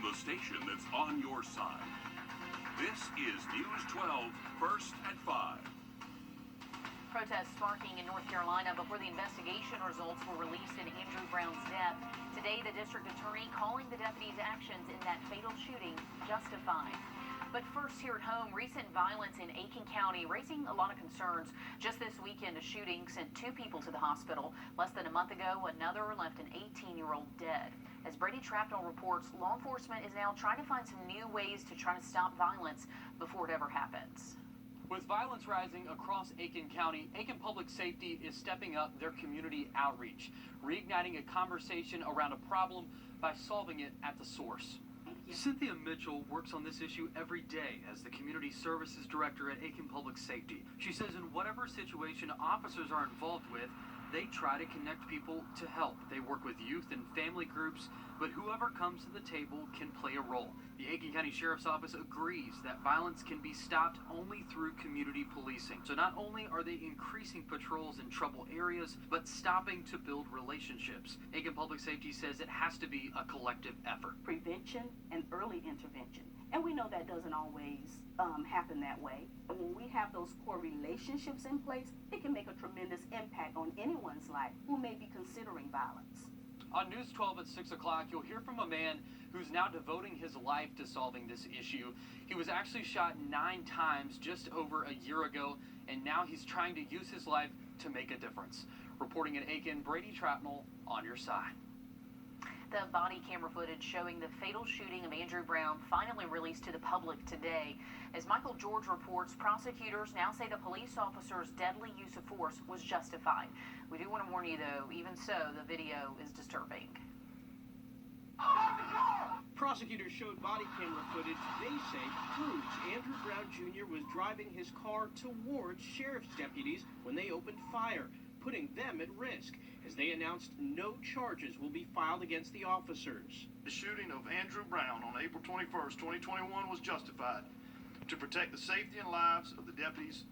from the station that's on your side. This is News 12, first at 5. Protests sparking in North Carolina before the investigation results were released in Andrew Brown's death. Today, the district attorney calling the deputy's actions in that fatal shooting justified. But first, here at home, recent violence in Aiken County raising a lot of concerns. Just this weekend, a shooting sent 2 people to the hospital. Less than a month ago, another left an 18-year-old dead. As Brady Trapnell reports, law enforcement is now trying to find some new ways to try to stop violence before it ever happens. With violence rising across Aiken County, Aiken Public Safety is stepping up their community outreach, reigniting a conversation around a problem by solving it at the source. Cynthia Mitchell works on this issue every day as the Community Services Director at Aiken Public Safety. She says in whatever situation officers are involved with, they try to connect people to help. They work with youth and family groups, but whoever comes to the table can play a role. The Aiken County Sheriff's Office agrees that violence can be stopped only through community policing. So not only are they increasing patrols in trouble areas, but stopping to build relationships. Aiken Public Safety says it has to be a collective effort. Prevention and early intervention. And we know that doesn't always happen that way. But when we have those core relationships in place, it can make a tremendous impact on anyone's life who may be considering violence. On News 12 at 6 o'clock, you'll hear from a man who's now devoting his life to solving this issue. He was actually shot 9 times just over a year ago, and now he's trying to use his life to make a difference. Reporting in Aiken, Brady Trapnell, on your side. The body camera footage showing the fatal shooting of Andrew Brown finally released to the public today. As Michael George reports, prosecutors now say the police officer's deadly use of force was justified. We do want to warn you, though, even so, the video is disturbing. Prosecutors showed body camera footage they say proves Andrew Brown Jr. was driving his car towards sheriff's deputies when they opened fire, putting them at risk, as they announced no charges will be filed against the officers. The shooting of Andrew Brown on April 21st, 2021 was justified to protect the safety and lives of the deputies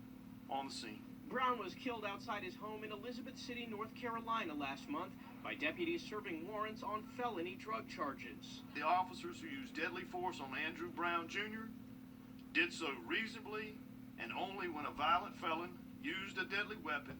on the scene. Brown was killed outside his home in Elizabeth City, North Carolina last month by deputies serving warrants on felony drug charges. The officers who used deadly force on Andrew Brown Jr. did so reasonably and only when a violent felon used a deadly weapon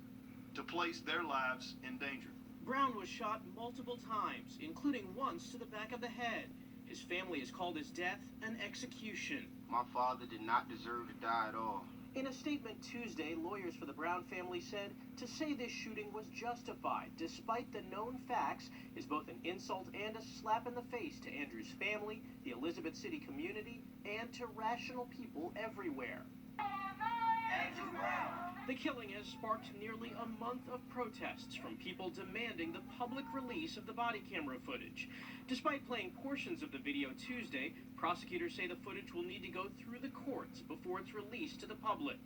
to place their lives in danger. Brown was shot multiple times, including once to the back of the head. His family has called his death an execution. My father did not deserve to die at all. In a statement Tuesday, lawyers for the Brown family said to say this shooting was justified, despite the known facts, is both an insult and a slap in the face to Andrew's family, the Elizabeth City community, and to rational people everywhere. Andrew Brown! The killing has sparked nearly a month of protests from people demanding the public release of the body camera footage. Despite playing portions of the video Tuesday, prosecutors say the footage will need to go through the courts before it's released to the public.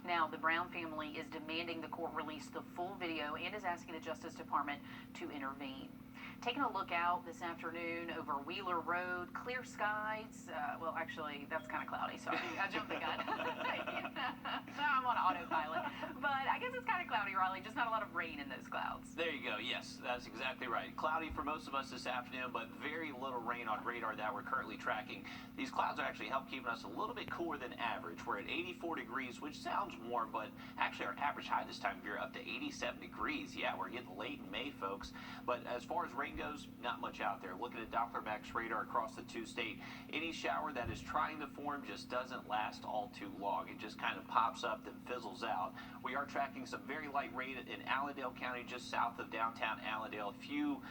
Now, the Brown family is demanding the court release the full video and is asking the Justice Department to intervene. Taking a look out this afternoon over Wheeler Road, clear skies. Well, actually, that's kind of cloudy, so I jumped the gun. I'm on autopilot. But I guess it's kind of cloudy, Riley, just not a lot of rain in those clouds. There you go. Yes, that's exactly right. Cloudy for most of us this afternoon, but very little rain on radar that we're currently tracking. These clouds are actually help keeping us a little bit cooler than average. We're at 84 degrees, which sounds warm, but actually our average high this time of year up to 87 degrees. Yeah, we're getting late in May, folks. But as far as rain goes, not much out there. Looking at Doppler Max radar across the 2-state, any shower that is trying to form just doesn't last all too long. It just kind of pops up, then fizzles out. We are tracking some very light rain in Allendale County, just south of downtown Allendale. A few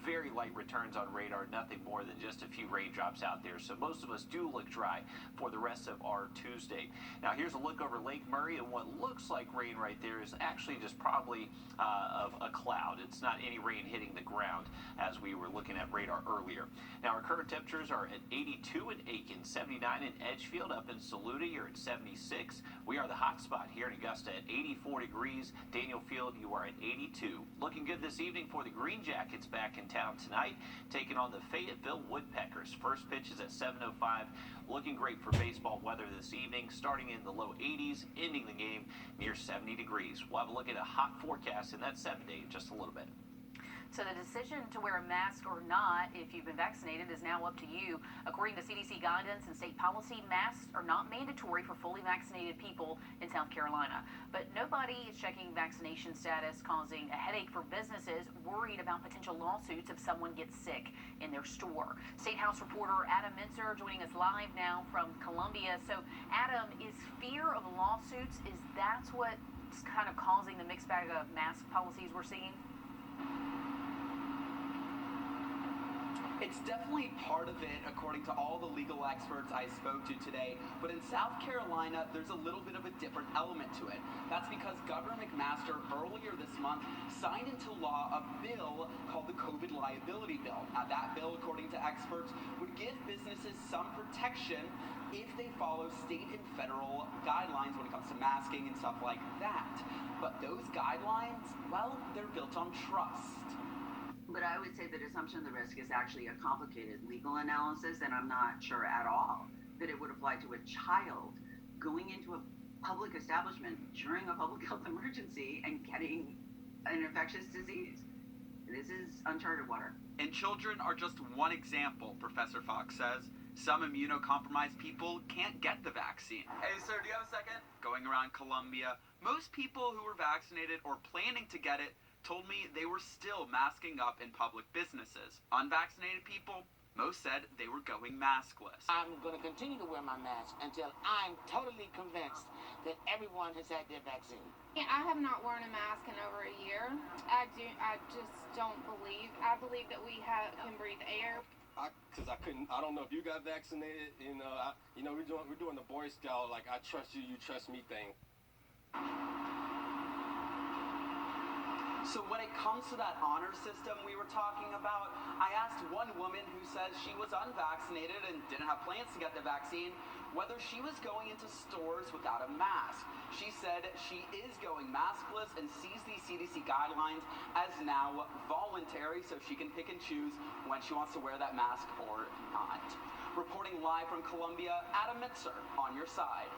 very light returns on radar, nothing more than just a few raindrops out there. So most of us do look dry for the rest of our Tuesday. Now here's a look over Lake Murray, and what looks like rain right there is actually just probably of a cloud. It's not any rain hitting the ground as we were looking at radar earlier. Now our current temperatures are at 82 in Aiken, 79 in Edgefield, up in Saluda you're at 76. We are the hot spot here in Augusta at 84 degrees. Daniel Field, you are at 82. Looking good this evening for the Green Jackets back in town tonight, taking on the Fayetteville Woodpeckers. First pitch is at 7:05. Looking great for baseball weather this evening, starting in the low 80s, ending the game near 70 degrees. We'll have a look at a hot forecast in that 7-day in just a little bit. So the decision to wear a mask or not, if you've been vaccinated, is now up to you. According to CDC guidance and state policy, masks are not mandatory for fully vaccinated people in South Carolina. But nobody is checking vaccination status, causing a headache for businesses worried about potential lawsuits if someone gets sick in their store. State House reporter Adam Minzer joining us live now from Columbia. So, Adam, is fear of lawsuits, is that what's kind of causing the mixed bag of mask policies we're seeing? It's definitely part of it, according to all the legal experts I spoke to today. But in South Carolina, there's a little bit of a different element to it. That's because Governor McMaster earlier this month signed into law a bill called the COVID Liability Bill. Now, that bill, according to experts, would give businesses some protection if they follow state and federal guidelines when it comes to masking and stuff like that. But those guidelines, well, they're built on trust. But I would say that assumption of the risk is actually a complicated legal analysis, and I'm not sure at all that it would apply to a child going into a public establishment during a public health emergency and getting an infectious disease. This is uncharted water. And children are just one example, Professor Fox says. Some immunocompromised people can't get the vaccine. Hey, sir, do you have a second? Going around Columbia, most people who were vaccinated or planning to get it told me they were still masking up in public businesses. Unvaccinated people, most said they were going maskless. I'm going to continue to wear my mask until I'm totally convinced that everyone has had their vaccine. Yeah, I have not worn a mask in over a year. I just don't believe. I believe that we can breathe air. Because I don't know if you got vaccinated. We're doing the Boy Scout, like, I trust you, you trust me thing. So when it comes to that honor system we were talking about, I asked one woman who says she was unvaccinated and didn't have plans to get the vaccine whether she was going into stores without a mask. She said she is going maskless and sees these CDC guidelines as now voluntary, so she can pick and choose when she wants to wear that mask or not. Reporting live from Columbia, Adam Minzer on your side.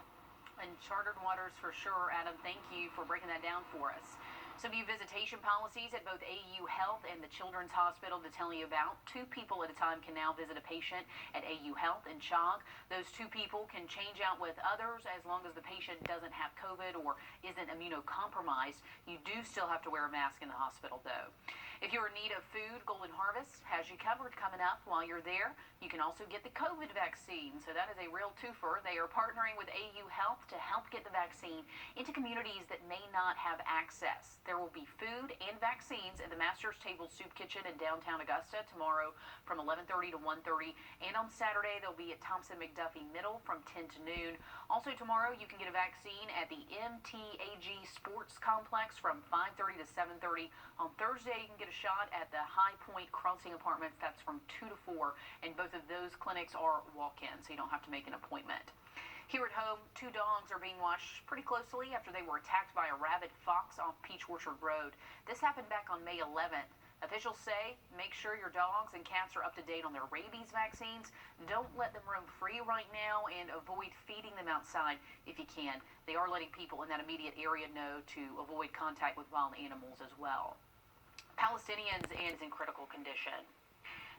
Uncharted waters for sure, Adam. Thank you for breaking that down for us. Some new visitation policies at both AU Health and the Children's Hospital to tell you about. 2 people at a time can now visit a patient at AU Health in Chog. Those 2 people can change out with others as long as the patient doesn't have COVID or isn't immunocompromised. You do still have to wear a mask in the hospital, though. If you're in need of food, Golden Harvest has you covered coming up while you're there. You can also get the COVID vaccine, so that is a real twofer. They are partnering with AU Health to help get the vaccine into communities that may not have access. There will be food and vaccines at the Master's Table Soup Kitchen in downtown Augusta tomorrow from 11:30 to 1:30, and on Saturday they'll be at Thompson McDuffie Middle from 10 to noon. Also tomorrow you can get a vaccine at the MTAG Sports Complex from 5:30 to 7:30. On Thursday you can get a shot at the High Point Crossing Apartments. That's from 2 to 4, and both of those clinics are walk-in, so you don't have to make an appointment. Here at home, 2 dogs are being watched pretty closely after they were attacked by a rabid fox off Peach Orchard Road. This happened back on May 11th. Officials say make sure your dogs and cats are up to date on their rabies vaccines. Don't let them roam free right now, and avoid feeding them outside if you can. They are letting people in that immediate area know to avoid contact with wild animals as well. Palestinians is in critical condition.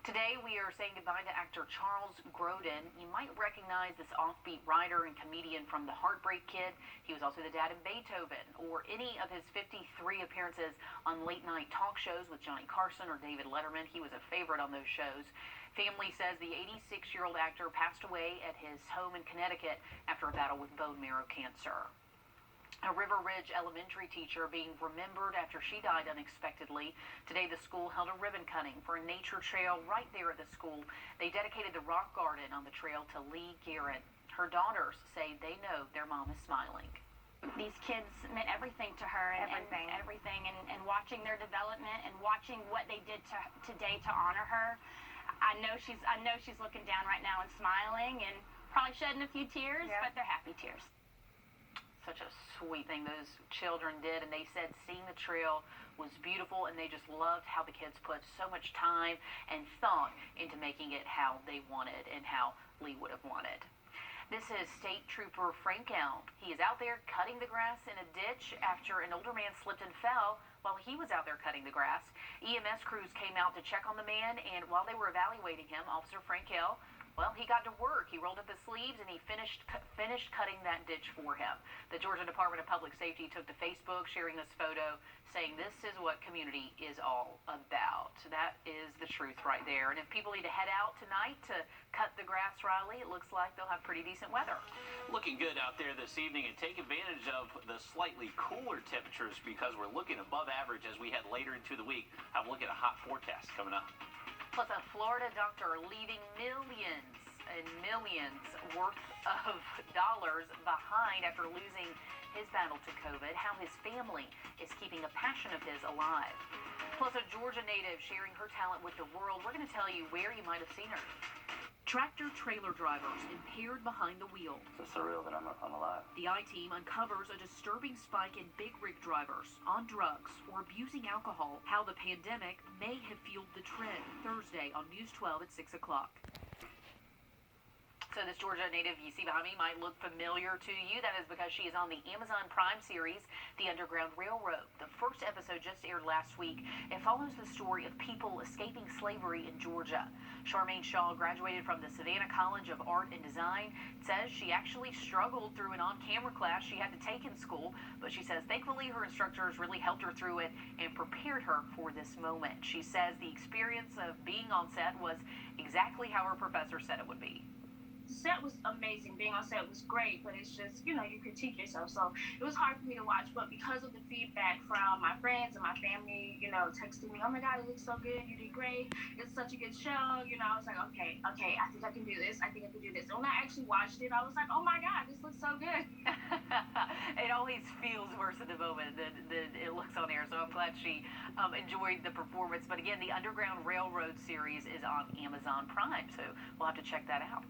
Today, we are saying goodbye to actor Charles Grodin. You might recognize this offbeat writer and comedian from The Heartbreak Kid. He was also the dad in Beethoven, or any of his 53 appearances on late-night talk shows with Johnny Carson or David Letterman. He was a favorite on those shows. Family says the 86-year-old actor passed away at his home in Connecticut after a battle with bone marrow cancer. A River Ridge elementary teacher being remembered after she died unexpectedly. Today, the school held a ribbon cutting for a nature trail right there at the school. They dedicated the rock garden on the trail to Lee Guerin. Her daughters say they know their mom is smiling. These kids meant everything to her, and everything, and watching their development and watching what they did today to honor her. I know she's looking down right now and smiling and probably shedding a few tears, but they're happy tears. Such a sweet thing those children did, and they said seeing the trail was beautiful, and they just loved how the kids put so much time and thought into making it how they wanted and how Lee would have wanted. This is State Trooper Frank Elm. He is out there cutting the grass in a ditch after an older man slipped and fell while he was out there cutting the grass. EMS crews came out to check on the man, and while they were evaluating him, Officer Frank Hill, well, he got to work. He rolled up his sleeves and he finished cutting that ditch for him. The Georgia Department of Public Safety took to Facebook, sharing this photo, saying this is what community is all about. That is the truth right there. And if people need to head out tonight to cut the grass, Riley, it looks like they'll have pretty decent weather. Looking good out there this evening, and take advantage of the slightly cooler temperatures because we're looking above average as we head later into the week. Have a look at a hot forecast coming up. Plus, a Florida doctor leaving millions and millions worth of dollars behind after losing his battle to COVID, how his family is keeping a passion of his alive. Plus, a Georgia native sharing her talent with the world. We're going to tell you where you might have seen her. Tractor-trailer drivers impaired behind the wheel. It's surreal that I'm alive. The I-Team uncovers a disturbing spike in big rig drivers on drugs or abusing alcohol. How the pandemic may have fueled the trend. Thursday on News 12 at 6 o'clock. So this Georgia native you see behind me might look familiar to you. That is because she is on the Amazon Prime series, The Underground Railroad. The first episode just aired last week. It follows the story of people escaping slavery in Georgia. Charmaine Shaw graduated from the Savannah College of Art and Design. It says she actually struggled through an on-camera class she had to take in school, but she says thankfully her instructors really helped her through it and prepared her for this moment. She says the experience of being on set was exactly how her professor said it would be. Set was amazing. Being on set was great, but it's just, you critique yourself. So it was hard for me to watch, but because of the feedback from my friends and my family, texting me, oh my God, it looks so good. You did great. It's such a good show. I was like, okay, I think I can do this. I think I can do this. And when I actually watched it, I was like, oh my God, this looks so good. It always feels worse in the moment than it looks on air. So I'm glad she enjoyed the performance. But again, the Underground Railroad series is on Amazon Prime, so we'll have to check that out.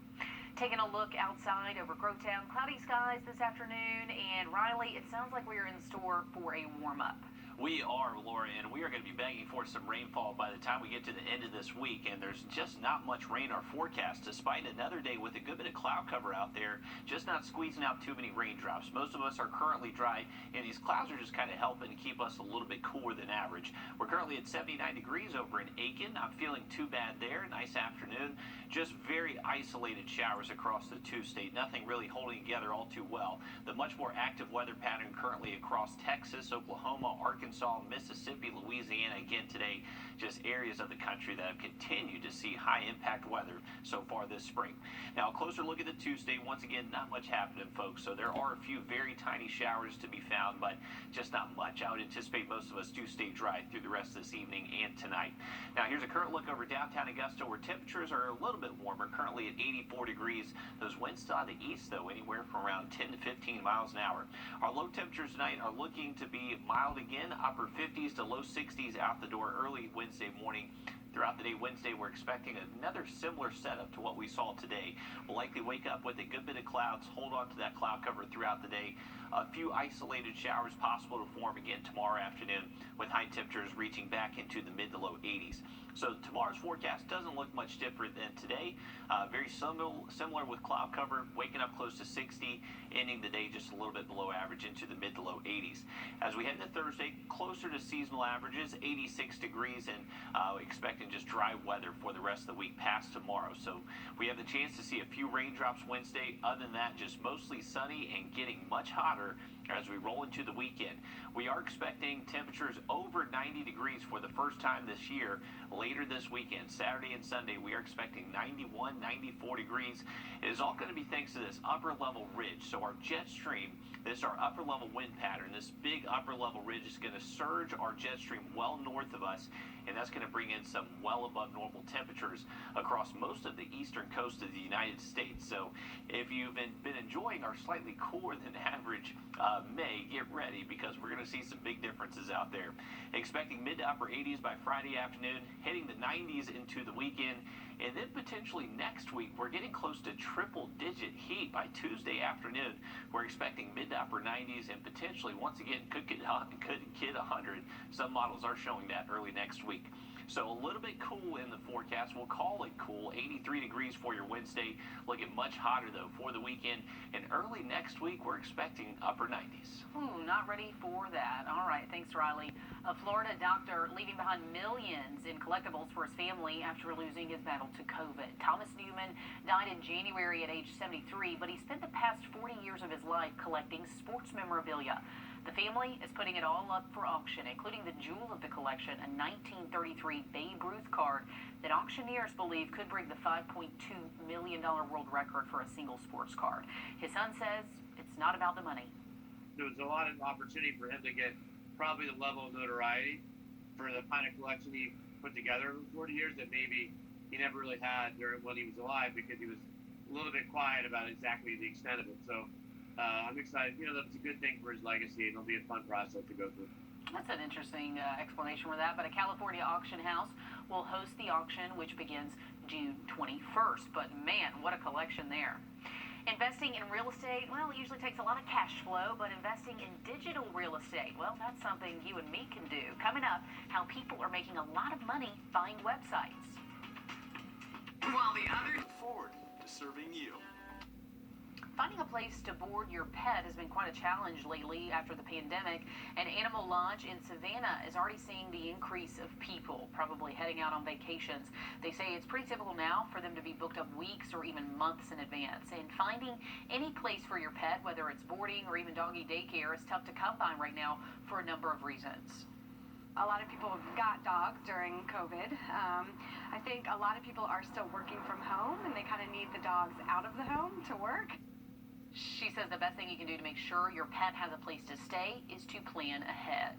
Taking a look outside over Growtown, cloudy skies this afternoon, and Riley, it sounds like we are in store for a warm-up. We are, Laura, and we are going to be begging for some rainfall by the time we get to the end of this week, and there's just not much rain in our forecast, despite another day with a good bit of cloud cover out there, just not squeezing out too many raindrops. Most of us are currently dry, and these clouds are just kind of helping keep us a little bit cooler than average. We're currently at 79 degrees over in Aiken. Not feeling too bad there. Nice afternoon. Just very isolated showers across the two-state. Nothing really holding together all too well. The much more active weather pattern currently across Texas, Oklahoma, Arkansas, Mississippi, Louisiana, again today, just areas of the country that have continued to see high impact weather so far this spring. Now, a closer look at the Tuesday. Once again, not much happening, folks. So there are a few very tiny showers to be found, but just not much. I would anticipate most of us do stay dry through the rest of this evening and tonight. Now, here's a current look over downtown Augusta, where temperatures are a little bit warmer, currently at 84 degrees. Those winds to the east, though, anywhere from around 10 to 15 miles an hour. Our low temperatures tonight are looking to be mild again, upper 50s to low 60s out the door early Wednesday morning. Throughout the day Wednesday, we're expecting another similar setup to what we saw today. We'll likely wake up with a good bit of clouds, hold on to that cloud cover throughout the day. A few isolated showers possible to form again tomorrow afternoon, with high temperatures reaching back into the mid to low 80s. So tomorrow's forecast doesn't look much different than today. Very similar with cloud cover, waking up close to 60, ending the day just a little bit below average into the mid to low 80s. As we head into Thursday, closer to seasonal averages, 86 degrees, and expecting just dry weather for the rest of the week past tomorrow. So we have the chance to see a few raindrops Wednesday. Other than that, just mostly sunny and getting much hotter as we roll into the weekend. We are expecting temperatures over 90 degrees for the first time this year later this weekend. Saturday and Sunday, we are expecting 91, 94 degrees. It is all going to be thanks to this upper level ridge. So our jet stream, this our upper level wind pattern, this big upper level ridge is going to surge our jet stream well north of us, and that's going to bring in some well above normal temperatures across most of the eastern coast of the United States. So if you've been enjoying our slightly cooler than average May, get ready, because we're going to see some big differences out there. Expecting mid to upper 80s by Friday afternoon, hitting the 90s into the weekend, and then potentially next week we're getting close to triple-digit heat by Tuesday afternoon. We're expecting mid to upper 90s, and potentially once again could hit 100. Some models are showing that early next week. So a little bit cool in the forecast. We'll call it cool. 83 degrees for your Wednesday. Looking much hotter, though, for the weekend. And early next week, we're expecting upper 90s. Ooh, not ready for that. All right, thanks, Riley. A Florida doctor leaving behind millions in collectibles for his family after losing his battle to COVID. Thomas Newman died in January at age 73, but he spent the past 40 years of his life collecting sports memorabilia. The family is putting it all up for auction, including the jewel of the collection, a 1933 Babe Ruth card that auctioneers believe could break the $5.2 million world record for a single sports card. His son says it's not about the money. There was a lot of opportunity for him to get probably the level of notoriety for the kind of collection he put together over 40 years that maybe he never really had when he was alive, because he was a little bit quiet about exactly the extent of it. So I'm excited. That's a good thing for his legacy, and it'll be a fun process to go through. That's an interesting explanation for that. But a California auction house will host the auction, which begins June 21st. But man, what a collection there. Investing in real estate, well, it usually takes a lot of cash flow, but investing in digital real estate, well, that's something you and me can do. Coming up, how people are making a lot of money buying websites. While the others look forward to serving you. Finding a place to board your pet has been quite a challenge lately after the pandemic. An animal lodge in Savannah is already seeing the increase of people probably heading out on vacations. They say it's pretty typical now for them to be booked up weeks or even months in advance. And finding any place for your pet, whether it's boarding or even doggy daycare, is tough to come by right now for a number of reasons. A lot of people got dogs during COVID. I think a lot of people are still working from home, and they kind of need the dogs out of the home to work. She says the best thing you can do to make sure your pet has a place to stay is to plan ahead.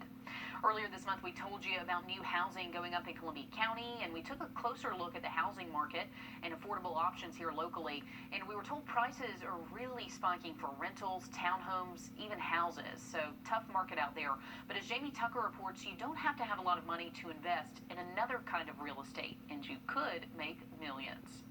Earlier this month, we told you about new housing going up in Columbia County, and we took a closer look at the housing market and affordable options here locally. And we were told prices are really spiking for rentals, townhomes, even houses. So tough market out there. But as Jamie Tucker reports, you don't have to have a lot of money to invest in another kind of real estate, and you could make millions.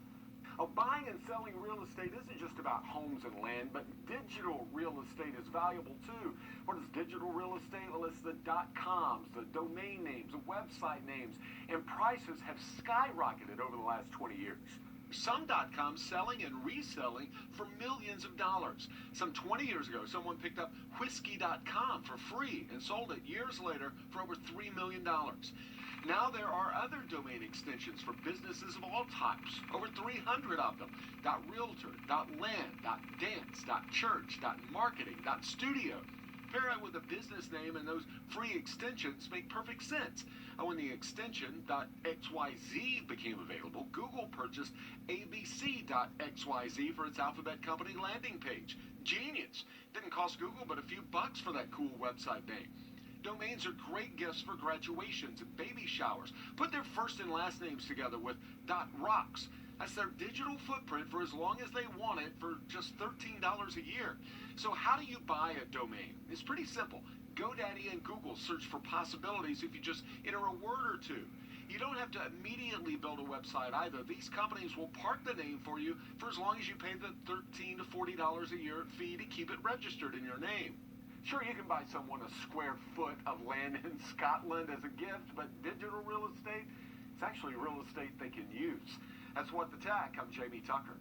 Buying and selling real estate isn't just about homes and land, but digital real estate is valuable too. What is digital real estate? Well, it's the .coms, the domain names, the website names, and prices have skyrocketed over the last 20 years. Some .coms selling and reselling for millions of dollars. Some 20 years ago, someone picked up whiskey.com for free and sold it years later for over $3 million. Now there are other domain extensions for businesses of all types, over 300 of them. .realtor, .land, .dance, .church, .marketing, .studio. Pair it with a business name and those free extensions make perfect sense. When the extension .xyz became available, Google purchased abc.xyz for its alphabet company landing page. Genius. Didn't cost Google but a few bucks for that cool website name. Domains are great gifts for graduations and baby showers. Put their first and last names together with .rocks. That's their digital footprint for as long as they want it for just $13 a year. So how do you buy a domain? It's pretty simple. GoDaddy and Google search for possibilities if you just enter a word or two. You don't have to immediately build a website either. These companies will park the name for you for as long as you pay the $13 to $40 a year fee to keep it registered in your name. Sure, you can buy someone a square foot of land in Scotland as a gift, but digital real estate, it's actually real estate they can use. That's What the Tech. I'm Jamie Tucker.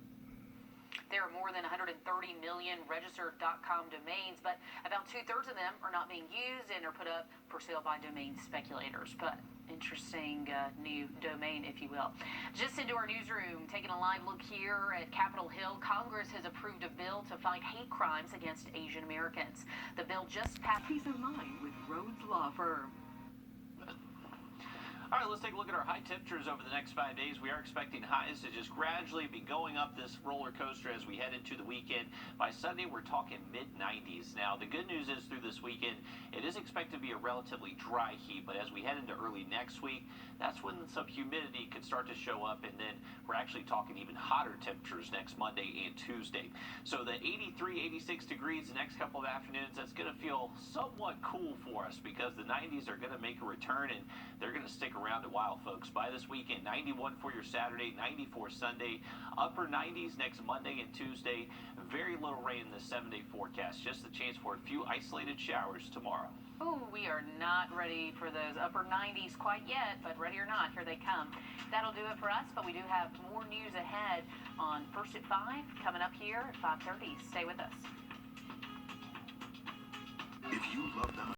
There are more than 130 million registered .com domains, but about 2/3 of them are not being used and are put up for sale by domain speculators. But interesting new domain, if you will. Just into our newsroom, taking a live look here at Capitol Hill, Congress has approved a bill to fight hate crimes against Asian Americans. The bill just passed. Peace of mind with Rhodes Law Firm. All right, let's take a look at our high temperatures over the next 5 days. We are expecting highs to just gradually be going up this roller coaster as we head into the weekend. By Sunday, we're talking mid-90s. Now, the good news is through this weekend, it is expected to be a relatively dry heat, but as we head into early next week, that's when some humidity could start to show up, and then we're actually talking even hotter temperatures next Monday and Tuesday. So the 83, 86 degrees the next couple of afternoons, that's going to feel somewhat cool for us because the 90s are going to make a return, and they're going to stick around a while, folks. By this weekend, 91 for your Saturday, 94 Sunday, upper 90s next Monday and Tuesday. Very little rain in this 7-day forecast, just a chance for a few isolated showers tomorrow. Oh, we are not ready for those upper 90s quite yet, but ready or not, here they come. That'll do it for us, but we do have more news ahead on First at 5, coming up here at 5:30. Stay with us. If you love the